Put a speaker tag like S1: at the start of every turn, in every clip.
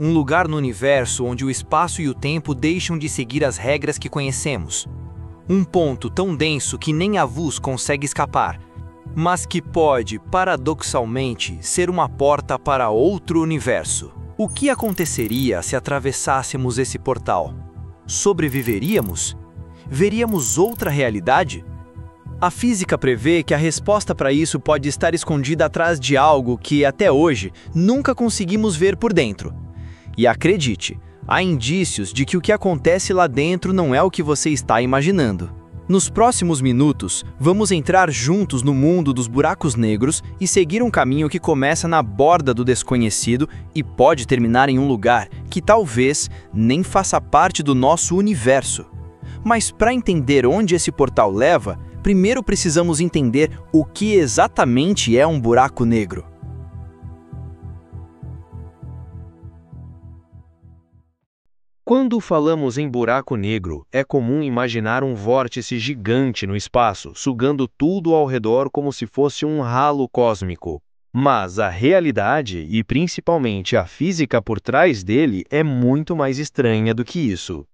S1: Um lugar no universo onde o espaço e o tempo deixam de seguir as regras que conhecemos. Um ponto tão denso que nem a luz consegue escapar, mas que pode, paradoxalmente, ser uma porta para outro universo. O que aconteceria se atravessássemos esse portal? Sobreviveríamos? Veríamos outra realidade? A física prevê que a resposta para isso pode estar escondida atrás de algo que, até hoje, nunca conseguimos ver por dentro. E acredite, há indícios de que o que acontece lá dentro não é o que você está imaginando. Nos próximos minutos, vamos entrar juntos no mundo dos buracos negros e seguir um caminho que começa na borda do desconhecido e pode terminar em um lugar que talvez nem faça parte do nosso universo. Mas para entender onde esse portal leva, primeiro precisamos entender o que exatamente é um buraco negro.
S2: Quando falamos em buraco negro, é comum imaginar um vórtice gigante no espaço, sugando tudo ao redor como se fosse um ralo cósmico. Mas a realidade, e principalmente a física por trás dele, é muito mais estranha do que isso.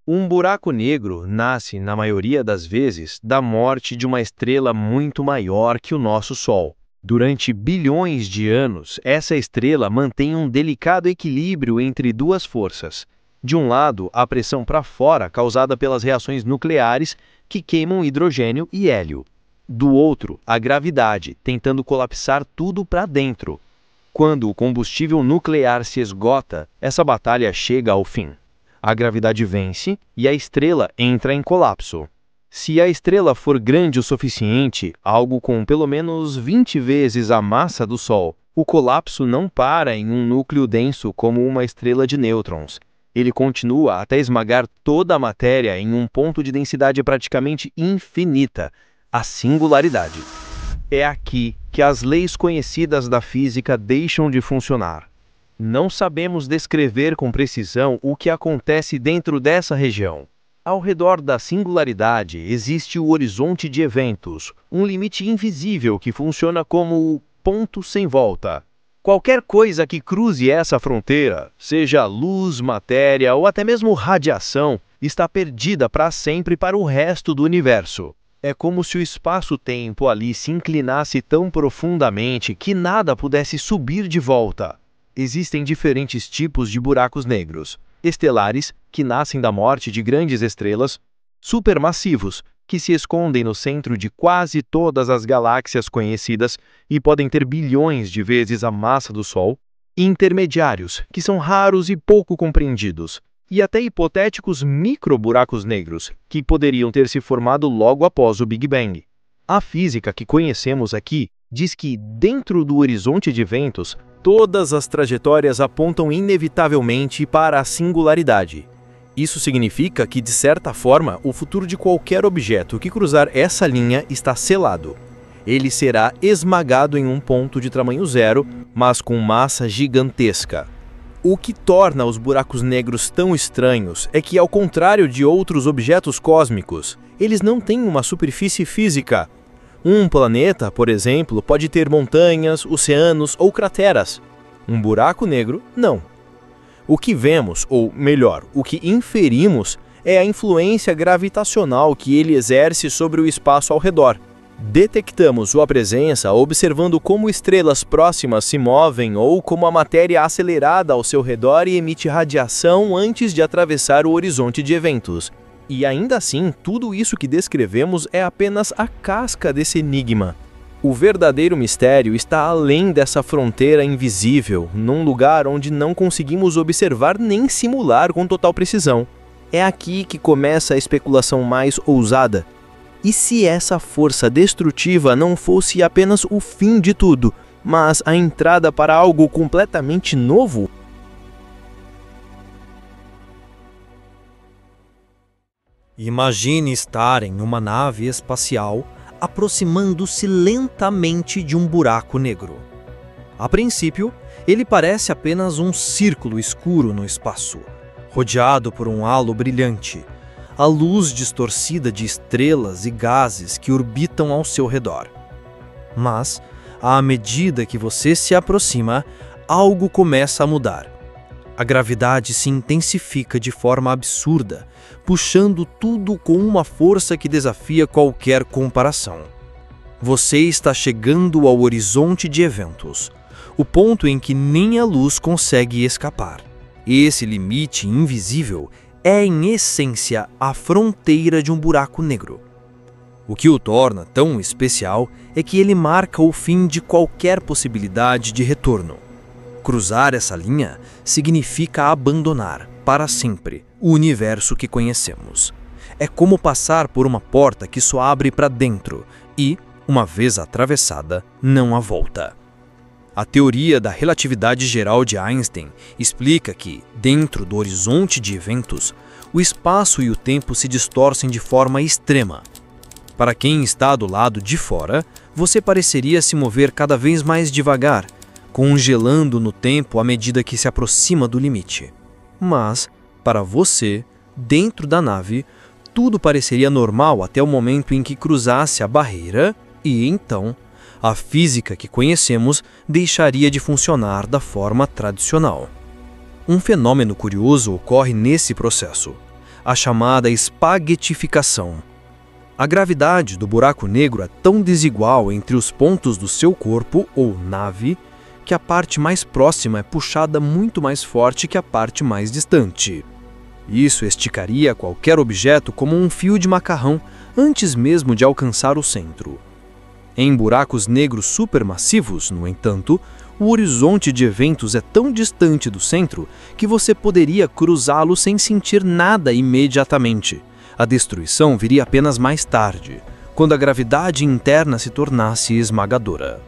S2: Um buraco negro nasce, na maioria das vezes, da morte de uma estrela muito maior que o nosso Sol. Durante bilhões de anos, essa estrela mantém um delicado equilíbrio entre duas forças. De um lado, a pressão para fora causada pelas reações nucleares que queimam hidrogênio e hélio. Do outro, a gravidade, tentando colapsar tudo para dentro. Quando o combustível nuclear se esgota, essa batalha chega ao fim. A gravidade vence e a estrela entra em colapso. Se a estrela for grande o suficiente, algo com pelo menos 20 vezes a massa do Sol, o colapso não para em um núcleo denso como uma estrela de nêutrons. Ele continua até esmagar toda a matéria em um ponto de densidade praticamente infinita, a singularidade. É aqui que as leis conhecidas da física deixam de funcionar. Não sabemos descrever com precisão o que acontece dentro dessa região. Ao redor da singularidade existe o horizonte de eventos, um limite invisível que funciona como o ponto sem volta. Qualquer coisa que cruze essa fronteira, seja luz, matéria ou até mesmo radiação, está perdida para sempre para o resto do universo. É como se o espaço-tempo ali se inclinasse tão profundamente que nada pudesse subir de volta. Existem diferentes tipos de buracos negros: estelares, que nascem da morte de grandes estrelas; supermassivos, que se escondem no centro de quase todas as galáxias conhecidas e podem ter bilhões de vezes a massa do Sol; e intermediários, que são raros e pouco compreendidos; e até hipotéticos microburacos negros, que poderiam ter se formado logo após o Big Bang. A física que conhecemos aqui diz que, dentro do horizonte de eventos, todas as trajetórias apontam inevitavelmente para a singularidade. Isso significa que, de certa forma, o futuro de qualquer objeto que cruzar essa linha está selado. Ele será esmagado em um ponto de tamanho zero, mas com massa gigantesca. O que torna os buracos negros tão estranhos é que, ao contrário de outros objetos cósmicos, eles não têm uma superfície física. Um planeta, por exemplo, pode ter montanhas, oceanos ou crateras. Um buraco negro, não. O que vemos, ou melhor, o que inferimos, é a influência gravitacional que ele exerce sobre o espaço ao redor. Detectamos sua presença observando como estrelas próximas se movem ou como a matéria acelerada ao seu redor emite radiação antes de atravessar o horizonte de eventos. E ainda assim, tudo isso que descrevemos é apenas a casca desse enigma. O verdadeiro mistério está além dessa fronteira invisível, num lugar onde não conseguimos observar nem simular com total precisão. É aqui que começa a especulação mais ousada. E se essa força destrutiva não fosse apenas o fim de tudo, mas a entrada para algo completamente novo?
S1: Imagine estar em uma nave espacial aproximando-se lentamente de um buraco negro. A princípio, ele parece apenas um círculo escuro no espaço, rodeado por um halo brilhante, a luz distorcida de estrelas e gases que orbitam ao seu redor. Mas, à medida que você se aproxima, algo começa a mudar.
S3: A gravidade se intensifica de forma absurda, puxando tudo com uma força que desafia qualquer comparação. Você está chegando ao horizonte de eventos, o ponto em que nem a luz consegue escapar. Esse limite invisível é, em essência, a fronteira de um buraco negro. O que o torna tão especial é que ele marca o fim de qualquer possibilidade de retorno. Cruzar essa linha significa abandonar, para sempre, o universo que conhecemos. É como passar por uma porta que só abre para dentro e, uma vez atravessada, não há volta. A teoria da relatividade geral de Einstein explica que, dentro do horizonte de eventos, o espaço e o tempo se distorcem de forma extrema. Para quem está do lado de fora, você pareceria se mover cada vez mais devagar, congelando no tempo à medida que se aproxima do limite. Mas, para você, dentro da nave, tudo pareceria normal até o momento em que cruzasse a barreira e, então, a física que conhecemos deixaria de funcionar da forma tradicional. Um fenômeno curioso ocorre nesse processo, a chamada espaguetificação. A gravidade do buraco negro é tão desigual entre os pontos do seu corpo, ou nave, que a parte mais próxima é puxada muito mais forte que a parte mais distante. Isso esticaria qualquer objeto como um fio de macarrão antes mesmo de alcançar o centro. Em buracos negros supermassivos, no entanto, o horizonte de eventos é tão distante do centro que você poderia cruzá-lo sem sentir nada imediatamente. A destruição viria apenas mais tarde, quando a gravidade interna se tornasse esmagadora.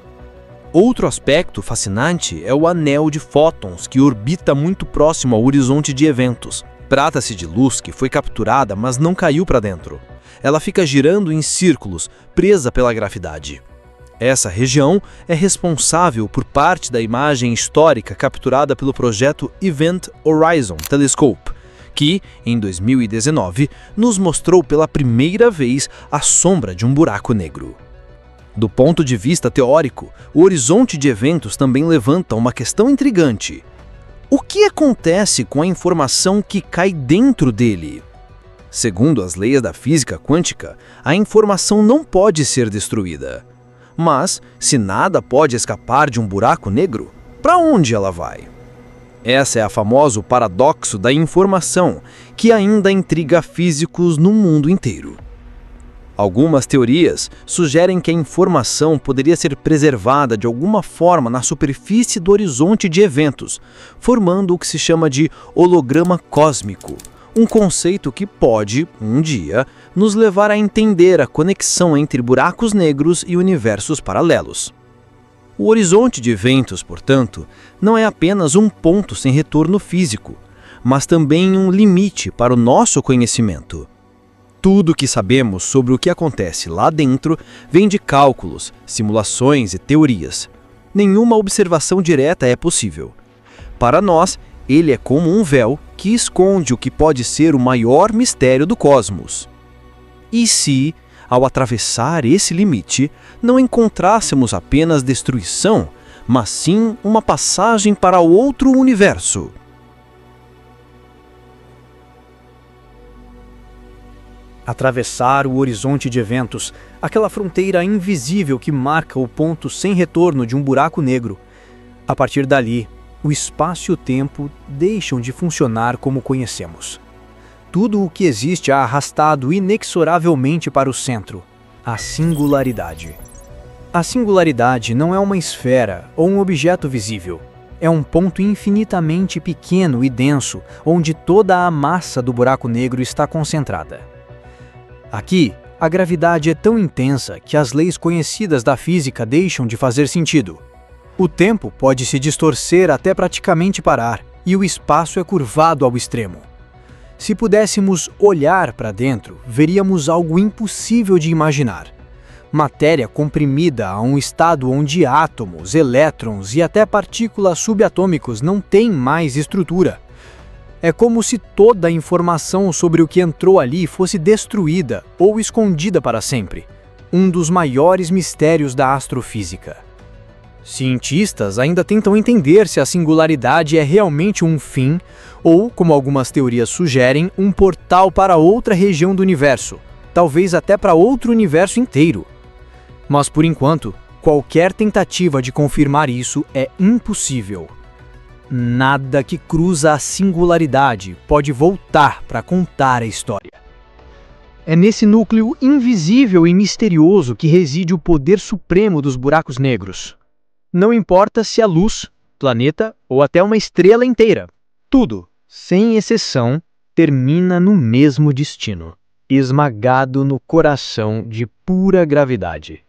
S3: Outro aspecto fascinante é o anel de fótons que orbita muito próximo ao horizonte de eventos. Trata-se de luz que foi capturada, mas não caiu para dentro. Ela fica girando em círculos, presa pela gravidade. Essa região é responsável por parte da imagem histórica capturada pelo projeto Event Horizon Telescope, que, em 2019, nos mostrou pela primeira vez a sombra de um buraco negro. Do ponto de vista teórico, o horizonte de eventos também levanta uma questão intrigante. O que acontece com a informação que cai dentro dele? Segundo as leis da física quântica, a informação não pode ser destruída. Mas, se nada pode escapar de um buraco negro, para onde ela vai? Essa é a famoso paradoxo da informação, que ainda intriga físicos no mundo inteiro. Algumas teorias sugerem que a informação poderia ser preservada de alguma forma na superfície do horizonte de eventos, formando o que se chama de holograma cósmico, um conceito que pode, um dia, nos levar a entender a conexão entre buracos negros e universos paralelos. O horizonte de eventos, portanto, não é apenas um ponto sem retorno físico, mas também um limite para o nosso conhecimento. Tudo o que sabemos sobre o que acontece lá dentro vem de cálculos, simulações e teorias. Nenhuma observação direta é possível. Para nós, ele é como um véu que esconde o que pode ser o maior mistério do cosmos. E se, ao atravessar esse limite, não encontrássemos apenas destruição, mas sim uma passagem para outro universo?
S4: Atravessar o horizonte de eventos, aquela fronteira invisível que marca o ponto sem retorno de um buraco negro. A partir dali, o espaço e o tempo deixam de funcionar como conhecemos. Tudo o que existe é arrastado inexoravelmente para o centro, a singularidade. A singularidade não é uma esfera ou um objeto visível. É um ponto infinitamente pequeno e denso, onde toda a massa do buraco negro está concentrada. Aqui, a gravidade é tão intensa que as leis conhecidas da física deixam de fazer sentido. O tempo pode se distorcer até praticamente parar, e o espaço é curvado ao extremo. Se pudéssemos olhar para dentro, veríamos algo impossível de imaginar. Matéria comprimida a um estado onde átomos, elétrons e até partículas subatômicos não têm mais estrutura. É como se toda a informação sobre o que entrou ali fosse destruída ou escondida para sempre. Um dos maiores mistérios da astrofísica. Cientistas ainda tentam entender se a singularidade é realmente um fim ou, como algumas teorias sugerem, um portal para outra região do universo, talvez até para outro universo inteiro. Mas, por enquanto, qualquer tentativa de confirmar isso é impossível. Nada que cruza a singularidade pode voltar para contar a história. É nesse núcleo invisível e misterioso que reside o poder supremo dos buracos negros. Não importa se é luz, planeta ou até uma estrela inteira. Tudo, sem exceção, termina no mesmo destino, esmagado no coração de pura gravidade.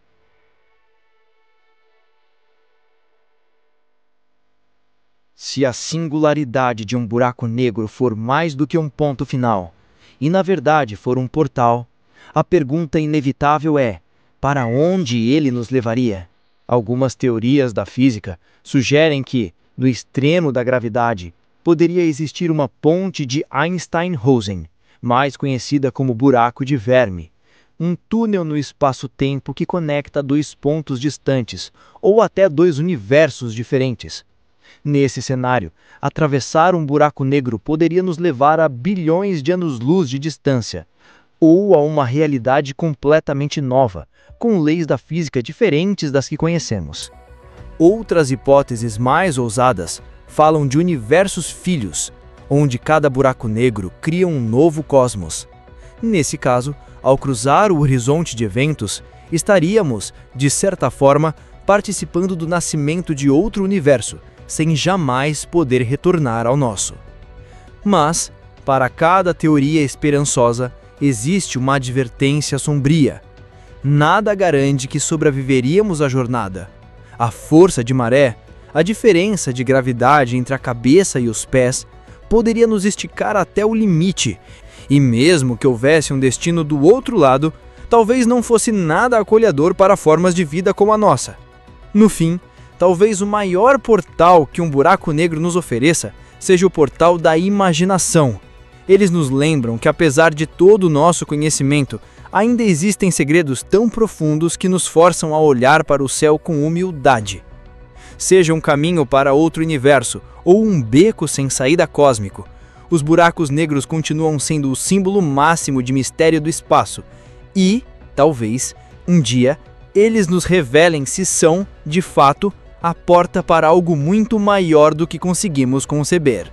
S1: Se a singularidade de um buraco negro for mais do que um ponto final, e na verdade for um portal, a pergunta inevitável é: para onde ele nos levaria? Algumas teorias da física sugerem que, no extremo da gravidade, poderia existir uma ponte de Einstein-Rosen, mais conhecida como buraco de Fermi, um túnel no espaço-tempo que conecta dois pontos distantes, ou até dois universos diferentes. Nesse cenário, atravessar um buraco negro poderia nos levar a bilhões de anos-luz de distância, ou a uma realidade completamente nova, com leis da física diferentes das que conhecemos. Outras hipóteses mais ousadas falam de universos filhos, onde cada buraco negro cria um novo cosmos. Nesse caso, ao cruzar o horizonte de eventos, estaríamos, de certa forma, participando do nascimento de outro universo, sem jamais poder retornar ao nosso. Mas, para cada teoria esperançosa, existe uma advertência sombria. Nada garante que sobreviveríamos à jornada. A força de maré, a diferença de gravidade entre a cabeça e os pés, poderia nos esticar até o limite, e mesmo que houvesse um destino do outro lado, talvez não fosse nada acolhedor para formas de vida como a nossa. No fim, talvez o maior portal que um buraco negro nos ofereça seja o portal da imaginação. Eles nos lembram que, apesar de todo o nosso conhecimento, ainda existem segredos tão profundos que nos forçam a olhar para o céu com humildade. Seja um caminho para outro universo ou um beco sem saída cósmico, os buracos negros continuam sendo o símbolo máximo de mistério do espaço e, talvez, um dia, eles nos revelem se são, de fato, a porta para algo muito maior do que conseguimos conceber.